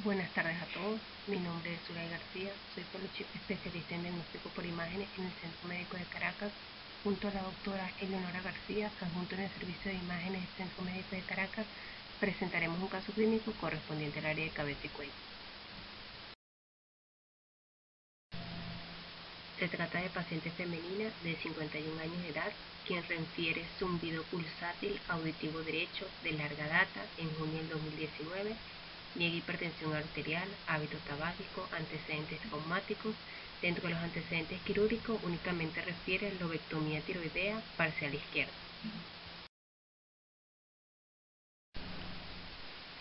Buenas tardes a todos, mi nombre es Zulay García, soy fellowship especialista en diagnóstico por imágenes en el Centro Médico de Caracas, junto a la doctora Eleonora García, adjunto en el Servicio de Imágenes del Centro Médico de Caracas, presentaremos un caso clínico correspondiente al área de cabeza y cuello. Se trata de paciente femenina de 51 años de edad, quien refiere zumbido pulsátil auditivo derecho de larga data en junio del 2019, niega hipertensión arterial, hábito tabáquico, antecedentes traumáticos. Dentro de los antecedentes quirúrgicos únicamente refiere lobectomía tiroidea parcial izquierda.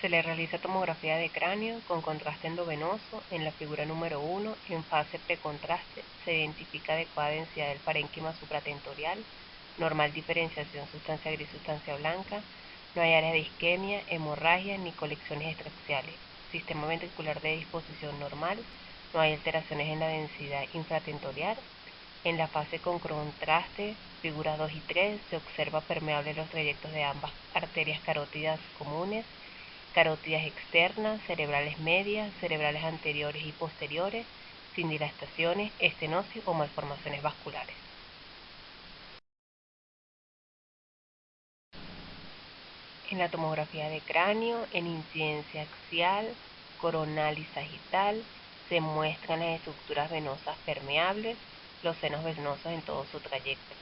Se le realiza tomografía de cráneo con contraste endovenoso. En la figura número 1, en fase precontraste, se identifica adecuada densidad del parénquima supratentorial, normal diferenciación sustancia gris, sustancia blanca, no hay áreas de isquemia, hemorragia ni colecciones extraxiales, sistema ventricular de disposición normal, no hay alteraciones en la densidad infratentorial. En la fase con contraste, figuras 2 y 3, se observa permeable los trayectos de ambas arterias carótidas comunes, carótidas externas, cerebrales medias, cerebrales anteriores y posteriores, sin dilataciones, estenosis o malformaciones vasculares. En la tomografía de cráneo, en incidencia axial, coronal y sagital, se muestran las estructuras venosas permeables, los senos venosos en todo su trayecto.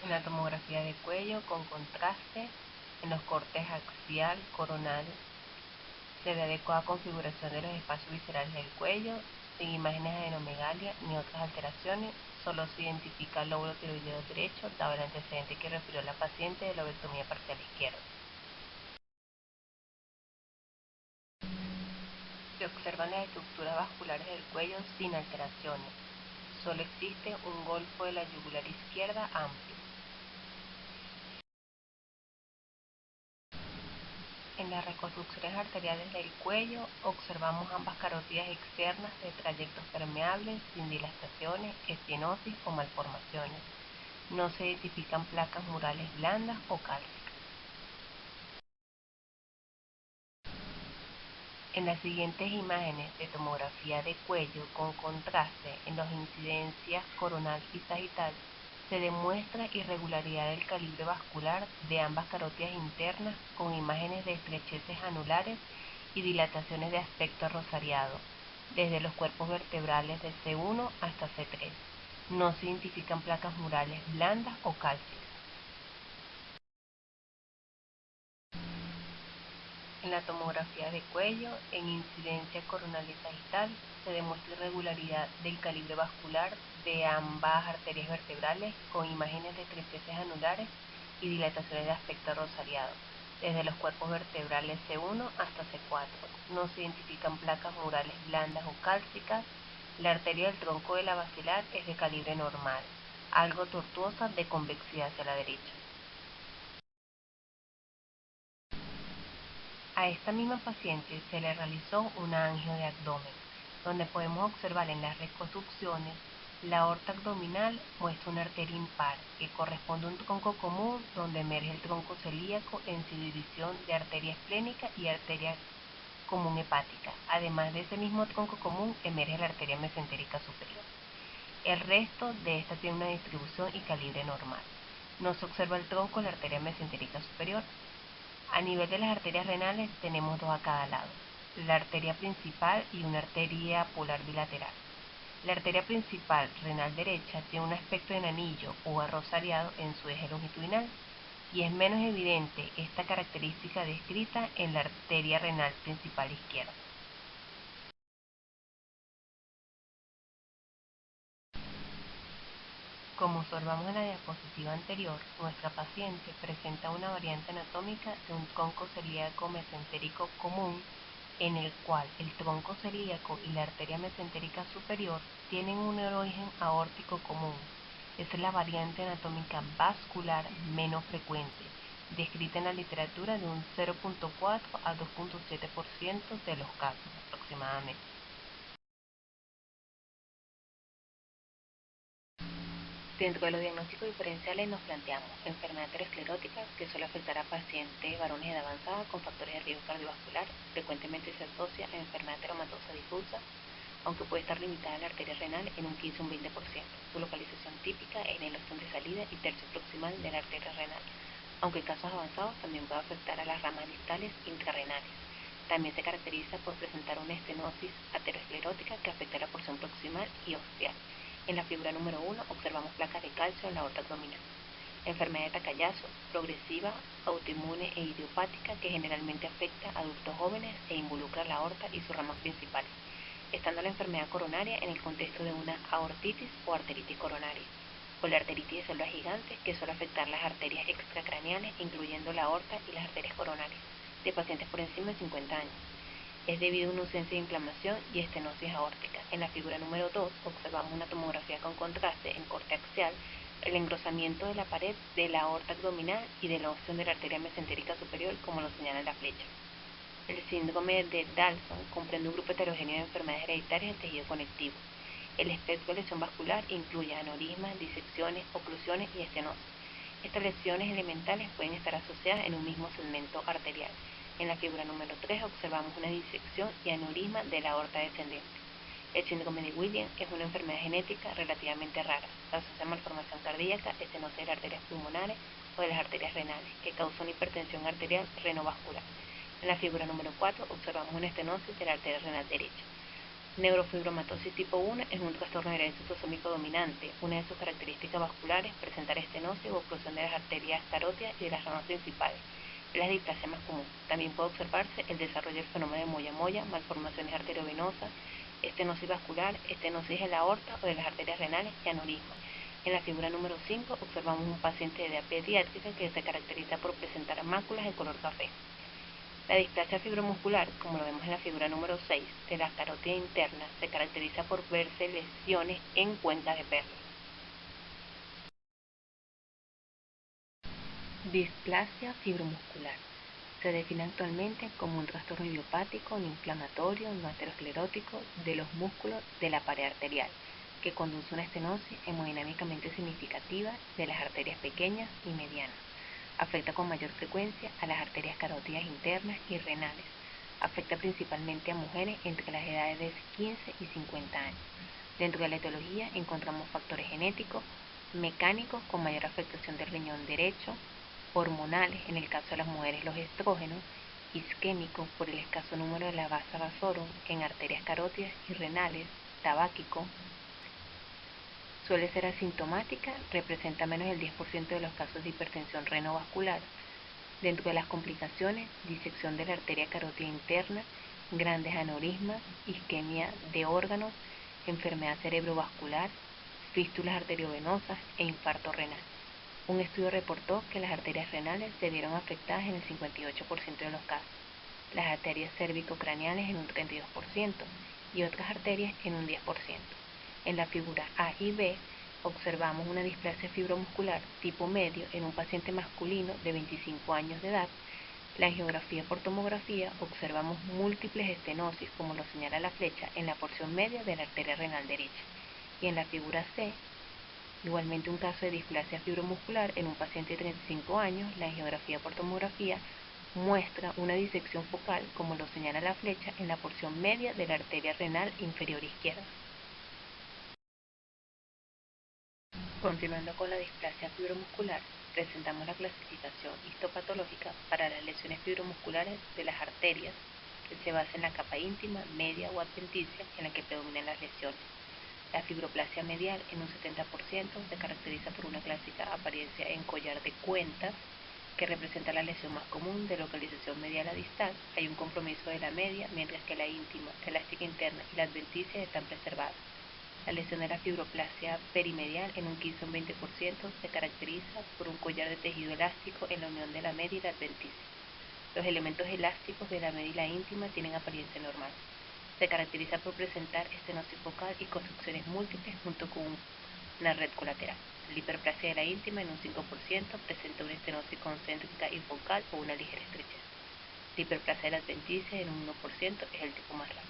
En la tomografía de cuello con contraste, en los cortes axial, coronal, se ve adecuada configuración de los espacios viscerales del cuello, sin imágenes de adenomegalia ni otras alteraciones. Solo se identifica el lóbulo tiroideo derecho, dado el antecedente que refirió la paciente de lobectomía parcial izquierda. Se observan las estructuras vasculares del cuello sin alteraciones. Solo existe un golfo de la yugular izquierda amplio. En las reconstrucciones arteriales del cuello observamos ambas carótidas externas de trayectos permeables, sin dilataciones, estenosis o malformaciones. No se identifican placas murales blandas o cálcicas. En las siguientes imágenes de tomografía de cuello con contraste en las incidencias coronal y sagital, se demuestra irregularidad del calibre vascular de ambas carótidas internas con imágenes de estrecheces anulares y dilataciones de aspecto rosariado, desde los cuerpos vertebrales de C1 hasta C3. No se identifican placas murales blandas o cálcicas. En la tomografía de cuello, en incidencia coronal y sagital, se demuestra irregularidad del calibre vascular de ambas arterias vertebrales con imágenes de estrecheces anulares y dilataciones de aspecto rosariado, desde los cuerpos vertebrales C1 hasta C4. No se identifican placas murales blandas o cálcicas. La arteria del tronco de la basilar es de calibre normal, algo tortuosa de convexidad hacia la derecha. A esta misma paciente se le realizó una angio de abdomen, donde podemos observar en las reconstrucciones la aorta abdominal muestra una arteria impar que corresponde a un tronco común donde emerge el tronco celíaco en su división de arteria esplénica y arteria común hepática. Además de ese mismo tronco común emerge la arteria mesentérica superior. El resto de esta tiene una distribución y calibre normal. No se observa el tronco de la arteria mesentérica superior. A nivel de las arterias renales tenemos dos a cada lado, la arteria principal y una arteria polar bilateral. La arteria principal renal derecha tiene un aspecto de anillo o arrosariado en su eje longitudinal y es menos evidente esta característica descrita en la arteria renal principal izquierda. Como observamos en la diapositiva anterior, nuestra paciente presenta una variante anatómica de un tronco celíaco mesentérico común en el cual el tronco celíaco y la arteria mesentérica superior tienen un origen aórtico común. Esa es la variante anatómica vascular menos frecuente, descrita en la literatura de un 0.4 a 2.7% de los casos aproximadamente. Dentro de los diagnósticos diferenciales nos planteamos enfermedad aterosclerótica, que suele afectar a pacientes varones de edad avanzada con factores de riesgo cardiovascular. Frecuentemente se asocia a enfermedad teratológica difusa, aunque puede estar limitada a la arteria renal en un 15 o un 20%. Su localización típica es en el osteo de salida y tercio proximal de la arteria renal, aunque en casos avanzados también puede afectar a las ramas distales intrarrenales. También se caracteriza por presentar una estenosis aterosclerótica que afecta a la porción proximal y ostial. En la figura número 1 observamos placas de calcio en la aorta abdominal. Enfermedad de Takayasu, progresiva, autoinmune e idiopática que generalmente afecta a adultos jóvenes e involucra la aorta y sus ramas principales, estando la enfermedad coronaria en el contexto de una aortitis o arteritis coronaria, o la arteritis de células gigantes que suele afectar las arterias extracraneales, incluyendo la aorta y las arterias coronarias, de pacientes por encima de 50 años. Es debido a una ausencia de inflamación y estenosis aórtica. En la figura número 2 observamos una tomografía con contraste en corte axial, el engrosamiento de la pared de la aorta abdominal y de la osteo de la arteria mesentérica superior, como lo señala la flecha. El síndrome de Dalson comprende un grupo heterogéneo de enfermedades hereditarias del tejido conectivo. El espectro de lesión vascular incluye aneurismas, disecciones, oclusiones y estenosis. Estas lesiones elementales pueden estar asociadas en un mismo segmento arterial. En la figura número 3 observamos una disección y aneurisma de la aorta descendente. El síndrome de Williams es una enfermedad genética relativamente rara. Se asocia a malformación cardíaca, estenosis de las arterias pulmonares o de las arterias renales, que causa una hipertensión arterial renovascular. En la figura número 4 observamos una estenosis de la arteria renal derecha. Neurofibromatosis tipo 1 es un trastorno hereditario autosómico dominante. Una de sus características vasculares es presentar estenosis o oclusión de las arterias carótidas y de las ramas principales. Es la displasia más común. También puede observarse el desarrollo del fenómeno de moya-moya, malformaciones arteriovenosas, estenosis vascular, estenosis de la aorta o de las arterias renales y aneurisma. En la figura número 5 observamos un paciente de edad pediátrica que se caracteriza por presentar máculas de color café. La displasia fibromuscular, como lo vemos en la figura número 6, de la carótida interna, se caracteriza por verse lesiones en cuencas de perla. Displasia fibromuscular. Se define actualmente como un trastorno idiopático no inflamatorio no aterosclerótico de los músculos de la pared arterial, que conduce a una estenosis hemodinámicamente significativa de las arterias pequeñas y medianas. Afecta con mayor frecuencia a las arterias carótidas internas y renales. Afecta principalmente a mujeres entre las edades de 15 y 50 años. Dentro de la etiología encontramos factores genéticos, mecánicos con mayor afectación del riñón derecho, hormonales, en el caso de las mujeres los estrógenos, isquémicos por el escaso número de la vasa vasorum en arterias carótidas y renales, tabáquico. Suele ser asintomática, representa menos del 10% de los casos de hipertensión renovascular. Dentro de las complicaciones, disección de la arteria carótida interna, grandes aneurismas, isquemia de órganos, enfermedad cerebrovascular, fístulas arteriovenosas e infarto renal. Un estudio reportó que las arterias renales se vieron afectadas en el 58% de los casos, las arterias cérvico-craneales en un 32% y otras arterias en un 10%. En la figura A y B observamos una displasia fibromuscular tipo medio en un paciente masculino de 25 años de edad. La angiografía por tomografía observamos múltiples estenosis, como lo señala la flecha, en la porción media de la arteria renal derecha. Y en la figura C, igualmente un caso de displasia fibromuscular en un paciente de 35 años, la angiografía por tomografía muestra una disección focal, como lo señala la flecha, en la porción media de la arteria renal inferior izquierda. Continuando con la displasia fibromuscular, presentamos la clasificación histopatológica para las lesiones fibromusculares de las arterias, que se basa en la capa íntima, media o adventicia en la que predominan las lesiones. La fibroplasia medial en un 70% se caracteriza por una clásica apariencia en collar de cuentas, que representa la lesión más común de localización medial a distal. Hay un compromiso de la media, mientras que la íntima, la elástica interna y la adventicia están preservadas. La lesión de la fibroplasia perimedial en un 15 o un 20% se caracteriza por un collar de tejido elástico en la unión de la media y la adventicia. Los elementos elásticos de la media y la íntima tienen apariencia normal. Se caracteriza por presentar estenosis focal y construcciones múltiples junto con una red colateral. La hiperplasia de la íntima en un 5% presenta una estenosis concéntrica y focal o una ligera estrechez. La hiperplasia de la adventicia en un 1% es el tipo más raro.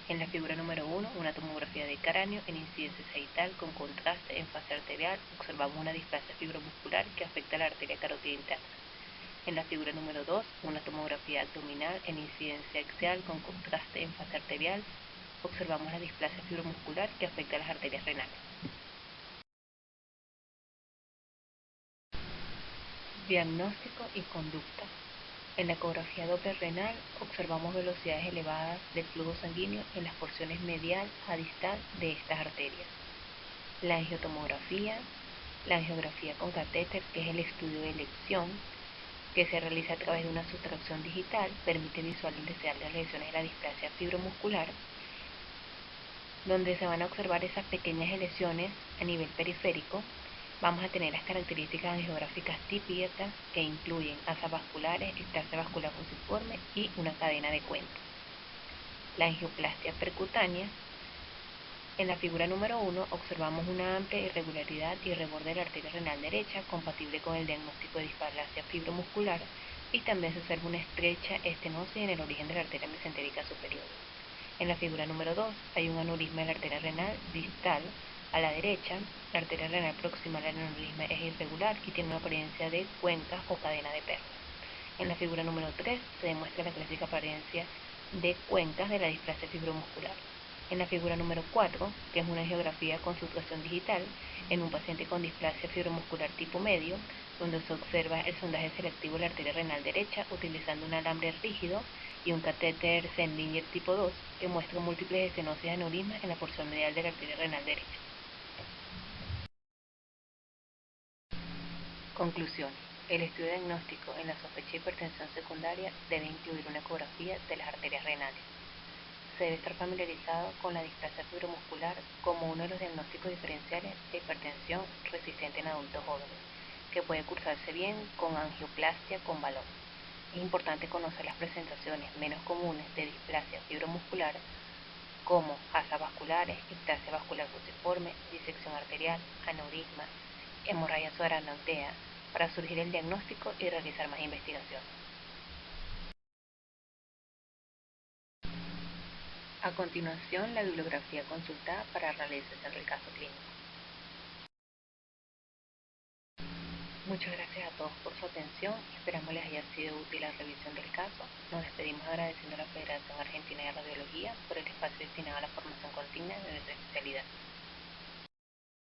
En la figura número 1, una tomografía de cráneo en incidencia sagital con contraste en fase arterial, observamos una displasia fibromuscular que afecta a la arteria carótida interna. En la figura número 2, una tomografía abdominal en incidencia axial con contraste en fase arterial, observamos la displasia fibromuscular que afecta a las arterias renales. Diagnóstico y conducta. En la ecografía Doppler renal observamos velocidades elevadas del flujo sanguíneo en las porciones medial a distal de estas arterias. La angiotomografía, la angiografía con catéter, que es el estudio de elección, que se realiza a través de una sustracción digital, permite visualizar las lesiones de la displasia fibromuscular, donde se van a observar esas pequeñas lesiones a nivel periférico. Vamos a tener las características angiográficas típicas que incluyen asas vasculares, ectasia vascular fusiforme y una cadena de cuentas. La angioplastia percutánea. En la figura número 1 observamos una amplia irregularidad y reborde de la arteria renal derecha compatible con el diagnóstico de displasia fibromuscular, y también se observa una estrecha estenosis en el origen de la arteria mesentérica superior. En la figura número 2 hay un aneurisma de la arteria renal distal a la derecha. La arteria renal proximal al aneurisma es irregular y tiene una apariencia de cuencas o cadena de perlas. En la figura número 3 se demuestra la clásica apariencia de cuencas de la displasia fibromuscular. En la figura número 4, que es una angiografía con sustracción digital en un paciente con displasia fibromuscular tipo medio, donde se observa el sondaje selectivo de la arteria renal derecha utilizando un alambre rígido y un catéter Sennlinger tipo 2 que muestra múltiples estenosis de aneurismas en la porción medial de la arteria renal derecha. Conclusión. El estudio diagnóstico en la sospecha de hipertensión secundaria debe incluir una ecografía de las arterias renales. Se debe estar familiarizado con la displasia fibromuscular como uno de los diagnósticos diferenciales de hipertensión resistente en adultos jóvenes, que puede cursarse bien con angioplastia con balón. Es importante conocer las presentaciones menos comunes de displasia fibromuscular como asas vasculares, ectasia vascular fusiforme, disección arterial, aneurisma, hemorragia subaracnoidea, para surgir el diagnóstico y realizar más investigación. A continuación, la bibliografía consultada para la realización del caso clínico. Muchas gracias a todos por su atención. Esperamos les haya sido útil la revisión del caso. Nos despedimos agradeciendo a la Federación Argentina de Radiología por el espacio destinado a la formación continua de nuestra especialidad.